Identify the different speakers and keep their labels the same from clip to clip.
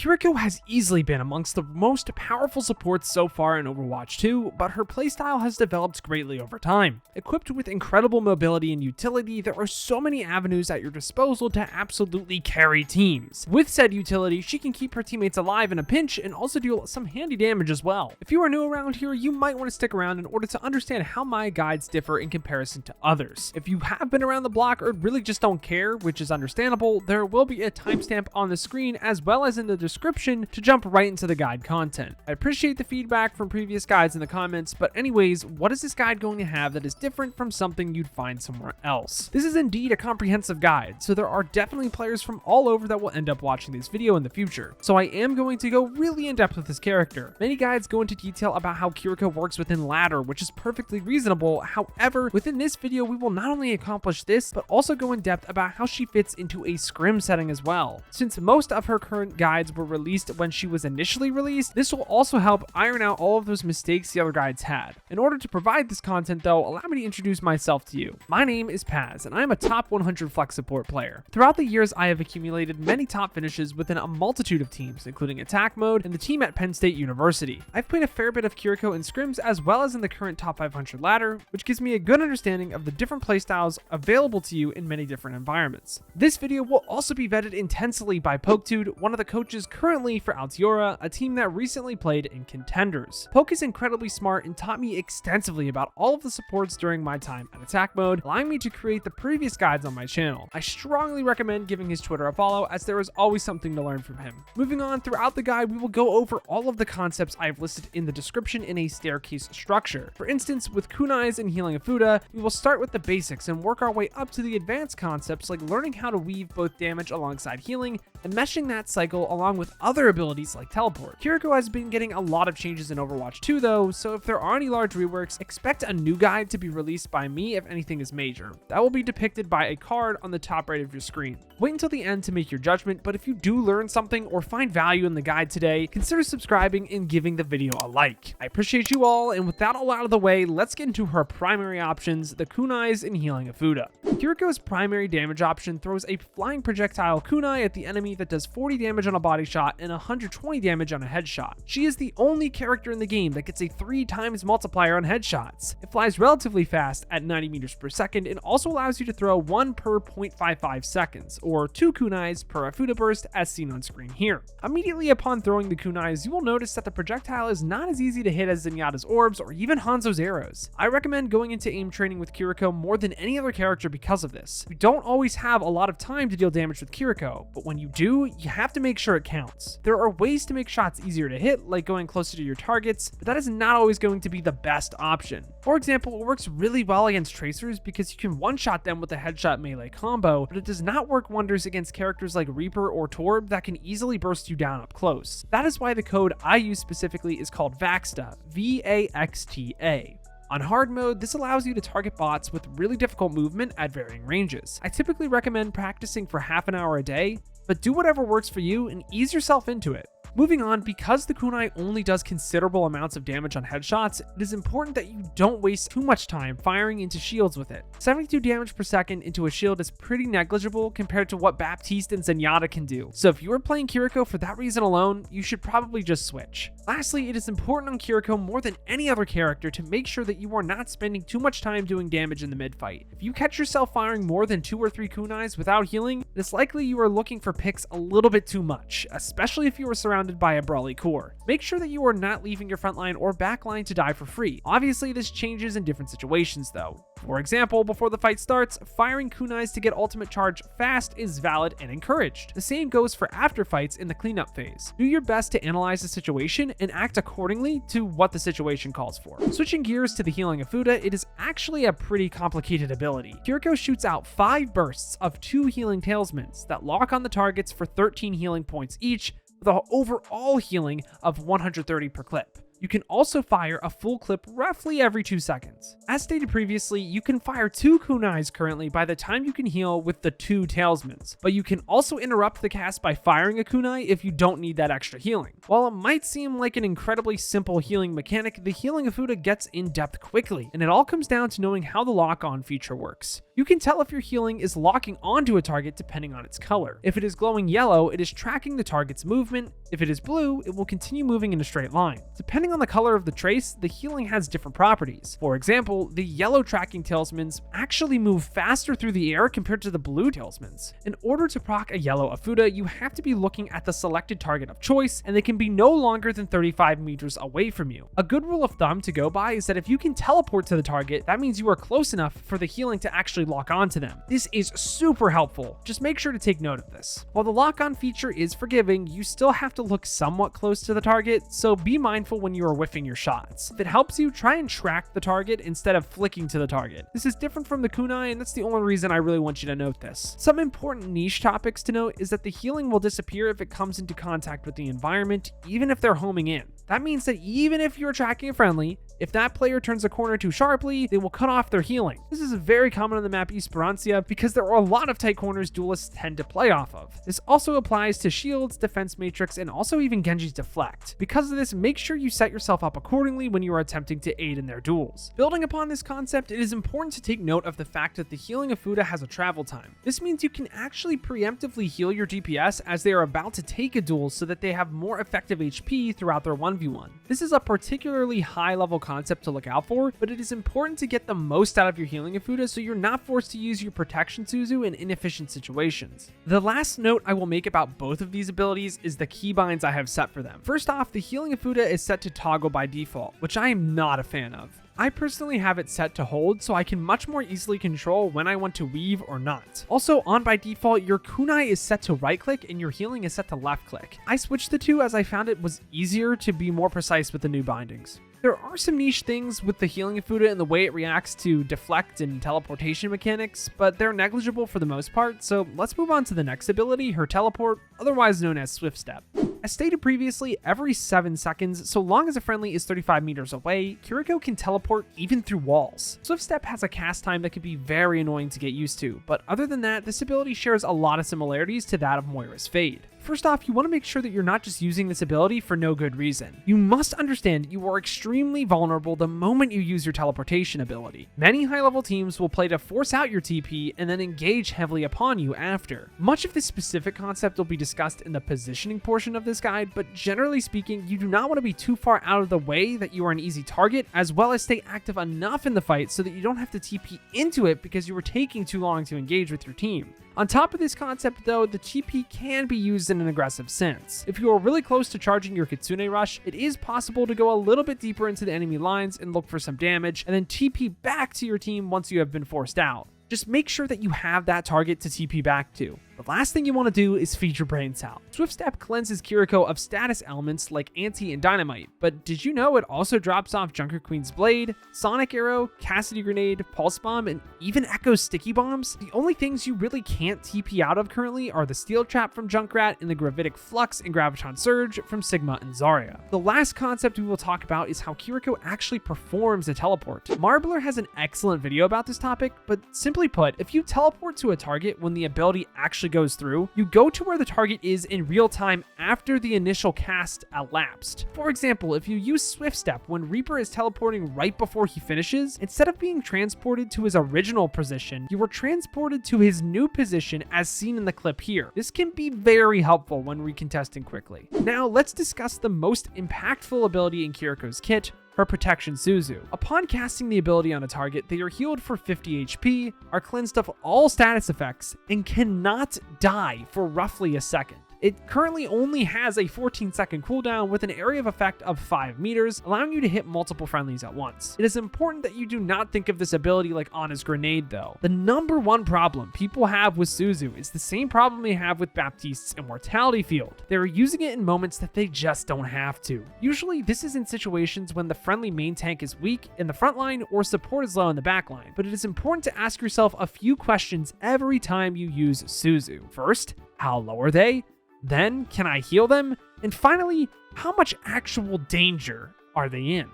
Speaker 1: Kiriko has easily been amongst the most powerful supports so far in Overwatch 2, but her playstyle has developed greatly over time. Equipped with incredible mobility and utility, there are so many avenues at your disposal to absolutely carry teams. With said utility, she can keep her teammates alive in a pinch and also deal some handy damage as well. If you are new around here, you might want to stick around in order to understand how my guides differ in comparison to others. If you have been around the block or really just don't care, which is understandable, there will be a timestamp on the screen as well as in the description to jump right into the guide content. I appreciate the feedback from previous guides in the comments, but anyways, what is this guide going to have that is different from something you'd find somewhere else? This is indeed a comprehensive guide, so there are definitely players from all over that will end up watching this video in the future. So I am going to go really in depth with this character. Many guides go into detail about how Kiriko works within ladder, which is perfectly reasonable. However, within this video, we will not only accomplish this, but also go in depth about how she fits into a scrim setting as well. Since most of her current guides were released when she was initially released, this will also help iron out all of those mistakes the other guides had. In order to provide this content though, allow me to introduce myself to you. My name is Paz, and I am a top 100 flex support player. Throughout the years, I have accumulated many top finishes within a multitude of teams, including attack mode and the team at Penn State University. I've played a fair bit of Kiriko in scrims as well as in the current top 500 ladder, which gives me a good understanding of the different playstyles available to you in many different environments. This video will also be vetted intensely by Poketude, one of the coaches currently for Altiora, a team that recently played in Contenders. Poke is incredibly smart and taught me extensively about all of the supports during my time at attack mode, allowing me to create the previous guides on my channel. I strongly recommend giving his Twitter a follow, as there is always something to learn from him. Moving on, throughout the guide, we will go over all of the concepts I have listed in the description in a staircase structure. For instance, with Kunais and healing Ofuda, we will start with the basics and work our way up to the advanced concepts like learning how to weave both damage alongside healing and meshing that cycle along with other abilities like teleport. Kiriko has been getting a lot of changes in Overwatch 2 though, so if there are any large reworks, expect a new guide to be released by me if anything is major. That will be depicted by a card on the top right of your screen. Wait until the end to make your judgment, but if you do learn something or find value in the guide today, consider subscribing and giving the video a like. I appreciate you all, and with that all out of the way, let's get into her primary options, the Kunais and healing Ofuda. Kiriko's primary damage option throws a flying projectile kunai at the enemy that does 40 damage on a body shot and 120 damage on a headshot. She is the only character in the game that gets a 3 times multiplier on headshots. It flies relatively fast at 90 meters per second and also allows you to throw 1 per 0.55 seconds, or 2 kunais per Ofuda burst as seen on screen here. Immediately upon throwing the kunais, you will notice that the projectile is not as easy to hit as Zenyatta's orbs or even Hanzo's arrows. I recommend going into aim training with Kiriko more than any other character because of this. You don't always have a lot of time to deal damage with Kiriko, but when you do, you have to make sure it counts. There are ways to make shots easier to hit, like going closer to your targets, but that is not always going to be the best option. For example, it works really well against tracers because you can one-shot them with a headshot melee combo, but it does not work wonders against characters like Reaper or Torb that can easily burst you down up close. That is why the code I use specifically is called VAXTA, V-A-X-T-A. On hard mode, this allows you to target bots with really difficult movement at varying ranges. I typically recommend practicing for half an hour a day, but do whatever works for you and ease yourself into it. Moving on, because the kunai only does considerable amounts of damage on headshots, it is important that you don't waste too much time firing into shields with it. 72 damage per second into a shield is pretty negligible compared to what Baptiste and Zenyatta can do, so if you are playing Kiriko for that reason alone, you should probably just switch. Lastly, it is important on Kiriko more than any other character to make sure that you are not spending too much time doing damage in the mid-fight. If you catch yourself firing more than 2 or 3 kunais without healing, it's likely you are looking for picks a little bit too much, especially if you are surrounded by a brawly core. Make sure that you are not leaving your front line or back line to die for free. Obviously, this changes in different situations though. For example, before the fight starts, firing kunais to get ultimate charge fast is valid and encouraged. The same goes for after fights in the cleanup phase. Do your best to analyze the situation and act accordingly to what the situation calls for. Switching gears to the healing Ofuda, it is actually a pretty complicated ability. Kiriko shoots out 5 bursts of 2 healing talismans that lock on the targets for 13 healing points each, with an overall healing of 130 per clip. You can also fire a full clip roughly every 2 seconds. As stated previously, you can fire 2 kunais currently by the time you can heal with the 2 talismans, but you can also interrupt the cast by firing a kunai if you don't need that extra healing. While it might seem like an incredibly simple healing mechanic, the healing Ofuda gets in depth quickly, and it all comes down to knowing how the lock-on feature works. You can tell if your healing is locking onto a target depending on its color. If it is glowing yellow, it is tracking the target's movement. If it is blue, it will continue moving in a straight line. Depending on the color of the trace, the healing has different properties. For example, the yellow tracking talismans actually move faster through the air compared to the blue talismans. In order to proc a yellow Ofuda, you have to be looking at the selected target of choice, and they can be no longer than 35 meters away from you. A good rule of thumb to go by is that if you can teleport to the target, that means you are close enough for the healing to actually lock onto them. This is super helpful. Just make sure to take note of this. While the lock-on feature is forgiving, you still have to look somewhat close to the target, so be mindful when you are whiffing your shots. If it helps you, try and track the target instead of flicking to the target. This is different from the kunai, and that's the only reason I really want you to note this. Some important niche topics to note is that the healing will disappear if it comes into contact with the environment, even if they're homing in. That means that even if you're tracking a friendly, if that player turns a corner too sharply, they will cut off their healing. This is very common on the map Esperantia because there are a lot of tight corners duelists tend to play off of. This also applies to shields, defense matrix, and also even Genji's deflect. Because of this, make sure you set yourself up accordingly when you are attempting to aid in their duels. Building upon this concept, it is important to take note of the fact that the healing Ofuda has a travel time. This means you can actually preemptively heal your DPS as they are about to take a duel so that they have more effective HP throughout their 1v1. This is a particularly high level concept to look out for, but it is important to get the most out of your healing Ofuda so you're not forced to use your protection Suzu in inefficient situations. The last note I will make about both of these abilities is the keybinds I have set for them. First off, the healing Ofuda is set to toggle by default, which I am not a fan of. I personally have it set to hold so I can much more easily control when I want to weave or not. Also, on by default, your kunai is set to right click and your healing is set to left click. I switched the two as I found it was easier to be more precise with the new bindings. There are some niche things with the healing Ofuda and the way it reacts to deflect and teleportation mechanics, but they're negligible for the most part, so let's move on to the next ability, her teleport, otherwise known as Swift Step. As stated previously, every 7 seconds, so long as a friendly is 35 meters away, Kiriko can teleport even through walls. Swift Step has a cast time that can be very annoying to get used to, but other than that, this ability shares a lot of similarities to that of Moira's Fade. First off, you want to make sure that you're not just using this ability for no good reason. You must understand you are extremely vulnerable the moment you use your teleportation ability. Many high-level teams will play to force out your TP and then engage heavily upon you after. Much of this specific concept will be discussed in the positioning portion of this guide, but generally speaking, you do not want to be too far out of the way that you are an easy target, as well as stay active enough in the fight so that you don't have to TP into it because you were taking too long to engage with your team. On top of this concept though, the TP can be used in an aggressive sense. If you are really close to charging your Kitsune Rush, it is possible to go a little bit deeper into the enemy lines and look for some damage, and then TP back to your team once you have been forced out. Just make sure that you have that target to TP back to. The last thing you want to do is feed your brains out. Swift Step cleanses Kiriko of status elements like Anti and Dynamite, but did you know it also drops off Junker Queen's Blade, Sonic Arrow, Cassidy Grenade, Pulse Bomb, and even Echo's Sticky Bombs? The only things you really can't TP out of currently are the Steel Trap from Junkrat and the Gravitic Flux and Graviton Surge from Sigma and Zarya. The last concept we will talk about is how Kiriko actually performs a teleport. Marbler has an excellent video about this topic, but simply put, if you teleport to a target when the ability actually goes through, you go to where the target is in real time after the initial cast elapsed. For example, if you use Swift Step when Reaper is teleporting right before he finishes, instead of being transported to his original position, you are transported to his new position as seen in the clip here. This can be very helpful when recontesting quickly. Now let's discuss the most impactful ability in Kiriko's kit, her Protection Suzu. Upon casting the ability on a target, they are healed for 50 HP, are cleansed of all status effects, and cannot die for roughly a second. It currently only has a 14-second cooldown with an area of effect of 5 meters, allowing you to hit multiple friendlies at once. It is important that you do not think of this ability like Ana's Grenade though. The number one problem people have with Suzu is the same problem they have with Baptiste's Immortality Field. They are using it in moments that they just don't have to. Usually this is in situations when the friendly main tank is weak in the front line or support is low in the back line, but it is important to ask yourself a few questions every time you use Suzu. First, how low are they? Then, can I heal them? And finally, how much actual danger are they in?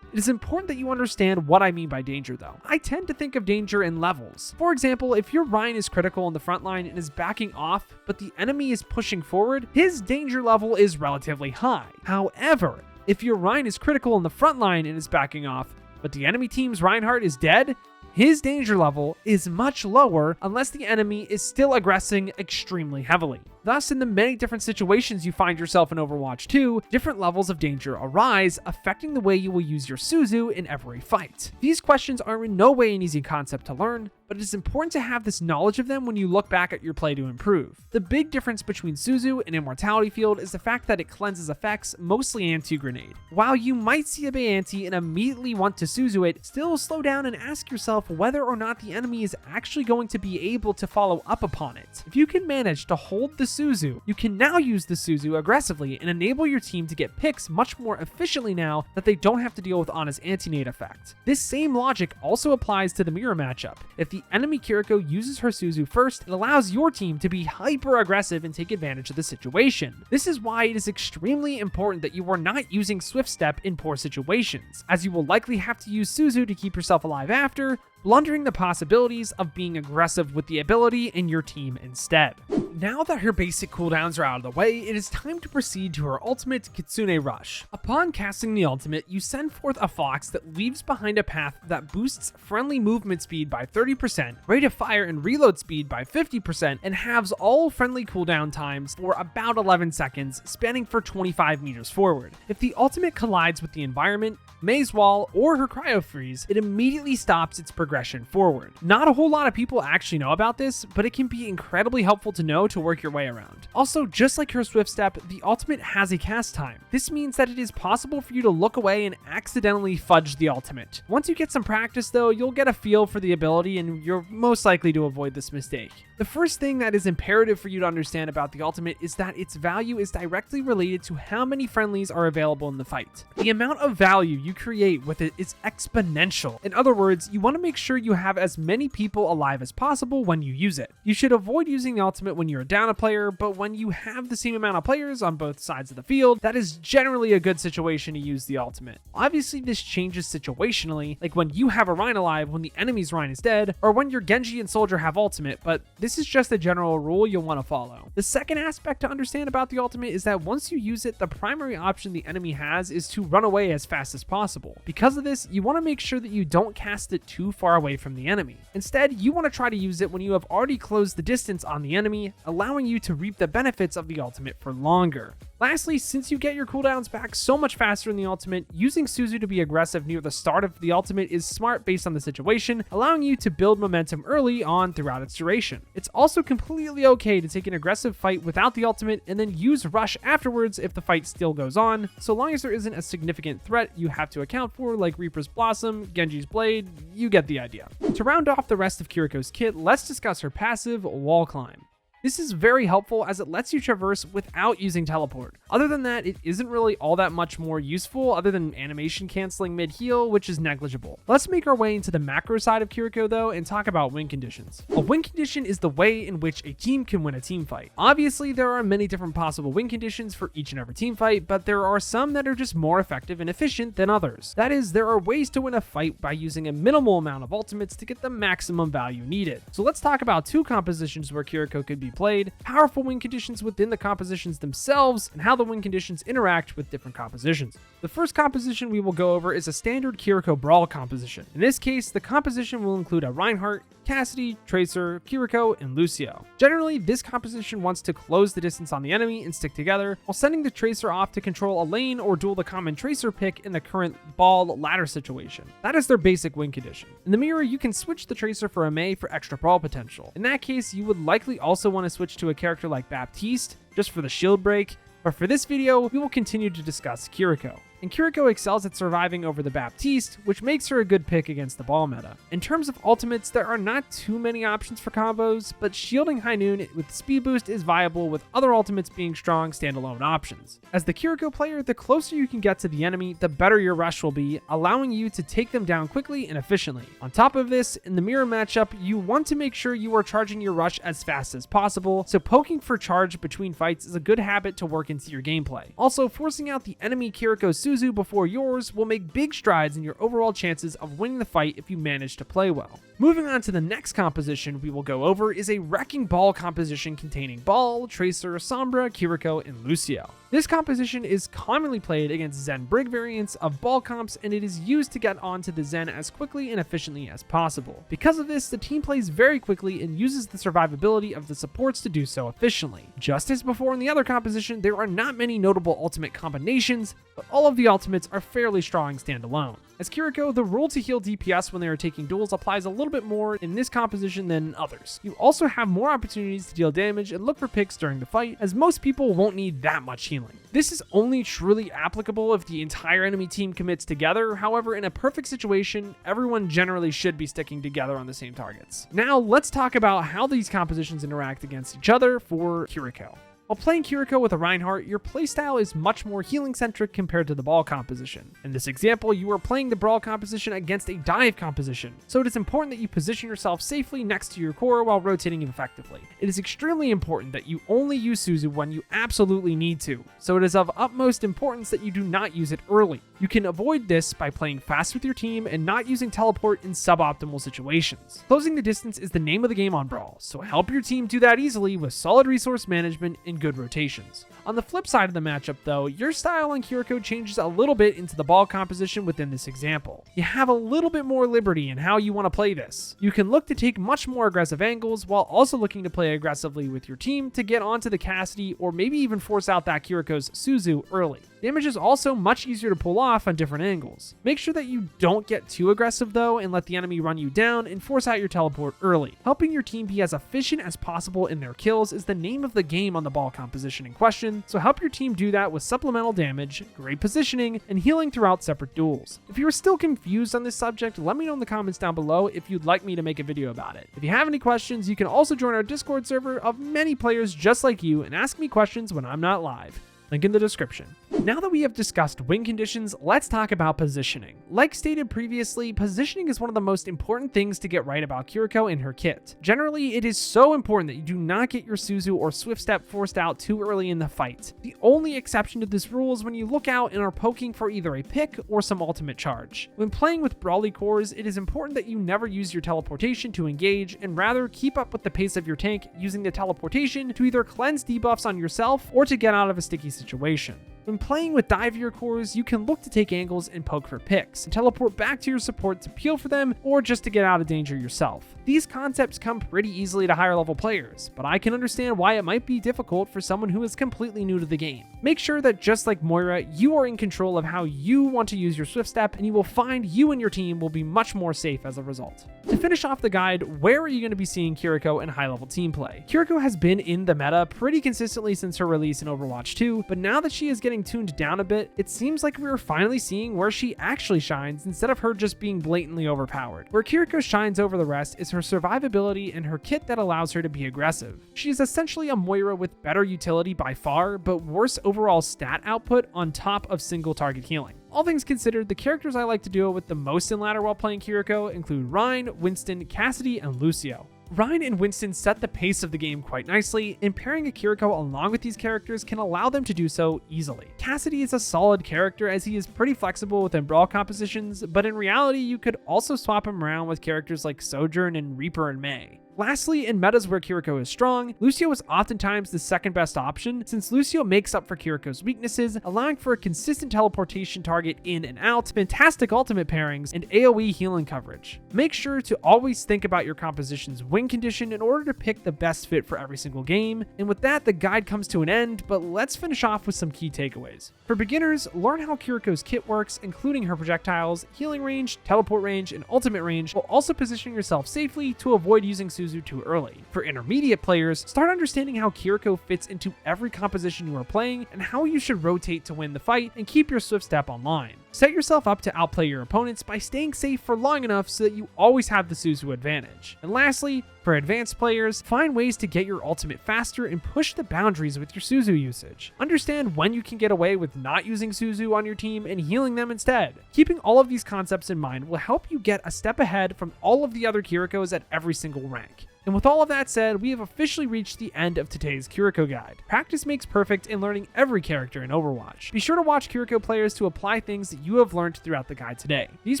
Speaker 1: It is important that you understand what I mean by danger though. I tend to think of danger in levels. For example, if your Ryan is critical in the front line and is backing off, but the enemy is pushing forward, his danger level is relatively high. However, if your Ryan is critical in the front line and is backing off, but the enemy team's Reinhardt is dead, his danger level is much lower unless the enemy is still aggressing extremely heavily. Thus, in the many different situations you find yourself in Overwatch 2, different levels of danger arise, affecting the way you will use your Suzu in every fight. These questions are in no way an easy concept to learn, but it is important to have this knowledge of them when you look back at your play to improve. The big difference between Suzu and Immortality Field is the fact that it cleanses effects, mostly anti-grenade. While you might see a anti and immediately want to Suzu it, still slow down and ask yourself whether or not the enemy is actually going to be able to follow up upon it. If you can manage to hold the Suzu, you can now use the Suzu aggressively and enable your team to get picks much more efficiently now that they don't have to deal with Ana's anti-nade effect. This same logic also applies to the mirror matchup. If the enemy Kiriko uses her Suzu first, it allows your team to be hyper aggressive and take advantage of the situation. This is why it is extremely important that you are not using Swift Step in poor situations, as you will likely have to use Suzu to keep yourself alive after, blundering the possibilities of being aggressive with the ability in your team instead. Now that her basic cooldowns are out of the way, it is time to proceed to her ultimate, Kitsune Rush. Upon casting the ultimate, you send forth a fox that leaves behind a path that boosts friendly movement speed by 30%, rate of fire and reload speed by 50%, and halves all friendly cooldown times for about 11 seconds, spanning for 25 meters forward. If the ultimate collides with the environment, maze wall, or her cryo freeze, it immediately stops its progression forward. Not a whole lot of people actually know about this, but it can be incredibly helpful to know to work your way around. Also, just like her Swift Step, the ultimate has a cast time. This means that it is possible for you to look away and accidentally fudge the ultimate. Once you get some practice though, you'll get a feel for the ability and you're most likely to avoid this mistake. The first thing that is imperative for you to understand about the ultimate is that its value is directly related to how many friendlies are available in the fight. The amount of value you create with it is exponential. In other words, you want to make sure you have as many people alive as possible when you use it. You should avoid using the ultimate when you're down a player, but when you have the same amount of players on both sides of the field, that is generally a good situation to use the ultimate. Obviously, this changes situationally, like when you have a Rhine alive when the enemy's Rhine is dead, or when your Genji and Soldier have ultimate, but this is just a general rule you'll want to follow. The second aspect to understand about the ultimate is that once you use it, the primary option the enemy has is to run away as fast as possible. Because of this, you want to make sure that you don't cast it too far away from the enemy. Instead, you want to try to use it when you have already closed the distance on the enemy, allowing you to reap the benefits of the ultimate for longer. Lastly, since you get your cooldowns back so much faster in the ultimate, using Suzu to be aggressive near the start of the ultimate is smart based on the situation, allowing you to build momentum early on throughout its duration. It's also completely okay to take an aggressive fight without the ultimate and then use Rush afterwards if the fight still goes on, so long as there isn't a significant threat you have to account for like Reaper's Blossom, Genji's Blade, you get the idea. To round off the rest of Kiriko's kit, let's discuss her passive, Wall Climb. This is very helpful as it lets you traverse without using teleport. Other than that, it isn't really all that much more useful other than animation canceling mid-heal, which is negligible. Let's make our way into the macro side of Kiriko though and talk about win conditions. A win condition is the way in which a team can win a team fight. Obviously, there are many different possible win conditions for each and every team fight, but there are some that are just more effective and efficient than others. That is, there are ways to win a fight by using a minimal amount of ultimates to get the maximum value needed. So let's talk about two compositions where Kiriko could be played, powerful win conditions within the compositions themselves, and how the win conditions interact with different compositions. The first composition we will go over is a standard Kiriko Brawl composition. In this case, the composition will include a Reinhardt, Cassidy, Tracer, Kiriko, and Lucio. Generally, this composition wants to close the distance on the enemy and stick together, while sending the Tracer off to control a lane or duel the common Tracer pick in the current ball ladder situation. That is their basic win condition. In the mirror, you can switch the Tracer for a Mei for extra brawl potential. In that case, you would likely also want to switch to a character like Baptiste, just for the shield break, but for this video, we will continue to discuss Kiriko. And Kiriko excels at surviving over the Baptiste, which makes her a good pick against the ball meta. In terms of ultimates, there are not too many options for combos, but shielding High Noon with speed boost is viable, with other ultimates being strong standalone options. As the Kiriko player, the closer you can get to the enemy, the better your rush will be, allowing you to take them down quickly and efficiently. On top of this, in the mirror matchup, you want to make sure you are charging your rush as fast as possible, so poking for charge between fights is a good habit to work into your gameplay. Also, forcing out the enemy Kiriko Suzu Suzu before yours will make big strides in your overall chances of winning the fight if you manage to play well. Moving on to the next composition we will go over is a Wrecking Ball composition containing Ball, Tracer, Sombra, Kiriko, and Lucio. This composition is commonly played against Zen Brig variants of Ball comps, and it is used to get onto the Zen as quickly and efficiently as possible. Because of this, the team plays very quickly and uses the survivability of the supports to do so efficiently. Just as before in the other composition, there are not many notable ultimate combinations, but all of the ultimates are fairly strong standalone. As Kiriko, the rule to heal DPS when they are taking duels applies a little bit more in this composition than others. You also have more opportunities to deal damage and look for picks during the fight, as most people won't need that much healing. This is only truly applicable if the entire enemy team commits together. However, in a perfect situation, everyone generally should be sticking together on the same targets. Now, let's talk about how these compositions interact against each other for Kiriko. While playing Kiriko with a Reinhardt, your playstyle is much more healing-centric compared to the Ball composition. In this example, you are playing the Brawl composition against a Dive composition, so it is important that you position yourself safely next to your core while rotating effectively. It is extremely important that you only use Suzu when you absolutely need to, so it is of utmost importance that you do not use it early. You can avoid this by playing fast with your team and not using teleport in suboptimal situations. Closing the distance is the name of the game on Brawl, so help your team do that easily with solid resource management and good rotations. On the flip side of the matchup though, your style on Kiriko changes a little bit into the Ball composition within this example. You have a little bit more liberty in how you want to play this. You can look to take much more aggressive angles while also looking to play aggressively with your team to get onto the Cassidy or maybe even force out that Kiriko's Suzu early. Damage is also much easier to pull off on different angles. Make sure that you don't get too aggressive though and let the enemy run you down and force out your teleport early. Helping your team be as efficient as possible in their kills is the name of the game on the Ball composition in question, so help your team do that with supplemental damage, great positioning, and healing throughout separate duels. If you are still confused on this subject, let me know in the comments down below if you'd like me to make a video about it. If you have any questions, you can also join our Discord server of many players just like you and ask me questions when I'm not live. Link in the description. Now that we have discussed win conditions, let's talk about positioning. Like stated previously, positioning is one of the most important things to get right about Kiriko and her kit. Generally, it is so important that you do not get your Suzu or Swift Step forced out too early in the fight. The only exception to this rule is when you look out and are poking for either a pick or some ultimate charge. When playing with brawly cores, it is important that you never use your teleportation to engage and rather keep up with the pace of your tank using the teleportation to either cleanse debuffs on yourself or to get out of a sticky situation. When playing with divier cores, you can look to take angles and poke for picks, and teleport back to your support to peel for them or just to get out of danger yourself. These concepts come pretty easily to higher level players, but I can understand why it might be difficult for someone who is completely new to the game. Make sure that just like Moira, you are in control of how you want to use your Swift Step, and you will find you and your team will be much more safe as a result. To finish off the guide, where are you going to be seeing Kiriko in high level team play? Kiriko has been in the meta pretty consistently since her release in Overwatch 2, but now that she is getting tuned down a bit, it seems like we are finally seeing where she actually shines instead of her just being blatantly overpowered. Where Kiriko shines over the rest is her survivability and her kit that allows her to be aggressive. She is essentially a Moira with better utility by far, but worse overall stat output on top of single target healing. All things considered, the characters I like to duo with the most in ladder while playing Kiriko include Rein, Winston, Cassidy, and Lucio. Rein and Winston set the pace of the game quite nicely, and pairing a Kiriko along with these characters can allow them to do so easily. Cassidy is a solid character as he is pretty flexible within brawl compositions, but in reality you could also swap him around with characters like Sojourn and Reaper and Mei. Lastly, in metas where Kiriko is strong, Lucio is oftentimes the second best option since Lucio makes up for Kiriko's weaknesses, allowing for a consistent teleportation target in and out, fantastic ultimate pairings, and AoE healing coverage. Make sure to always think about your composition's win condition in order to pick the best fit for every single game. And with that, the guide comes to an end, but let's finish off with some key takeaways. For beginners, learn how Kiriko's kit works, including her projectiles, healing range, teleport range, and ultimate range, while also positioning yourself safely to avoid using Suzu too early. For intermediate players, start understanding how Kiriko fits into every composition you are playing and how you should rotate to win the fight and keep your Swift Step online. Set yourself up to outplay your opponents by staying safe for long enough so that you always have the Suzu advantage. And lastly, for advanced players, find ways to get your ultimate faster and push the boundaries with your Suzu usage. Understand when you can get away with not using Suzu on your team and healing them instead. Keeping all of these concepts in mind will help you get a step ahead from all of the other Kirikos at every single rank. And with all of that said, we have officially reached the end of today's Kiriko guide. Practice makes perfect in learning every character in Overwatch. Be sure to watch Kiriko players to apply things that you have learned throughout the guide today. These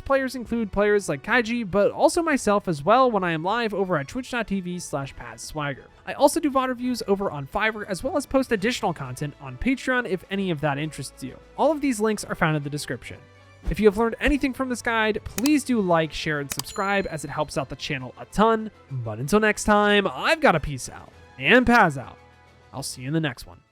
Speaker 1: players include players like Kaiji, but also myself as well when I am live over at twitch.tv/PazSwagger. I also do VOD reviews over on Fiverr, as well as post additional content on Patreon if any of that interests you. All of these links are found in the description. If you have learned anything from this guide, please do like, share, and subscribe as it helps out the channel a ton. But until next time, I've got to peace out and Paz out. I'll see you in the next one.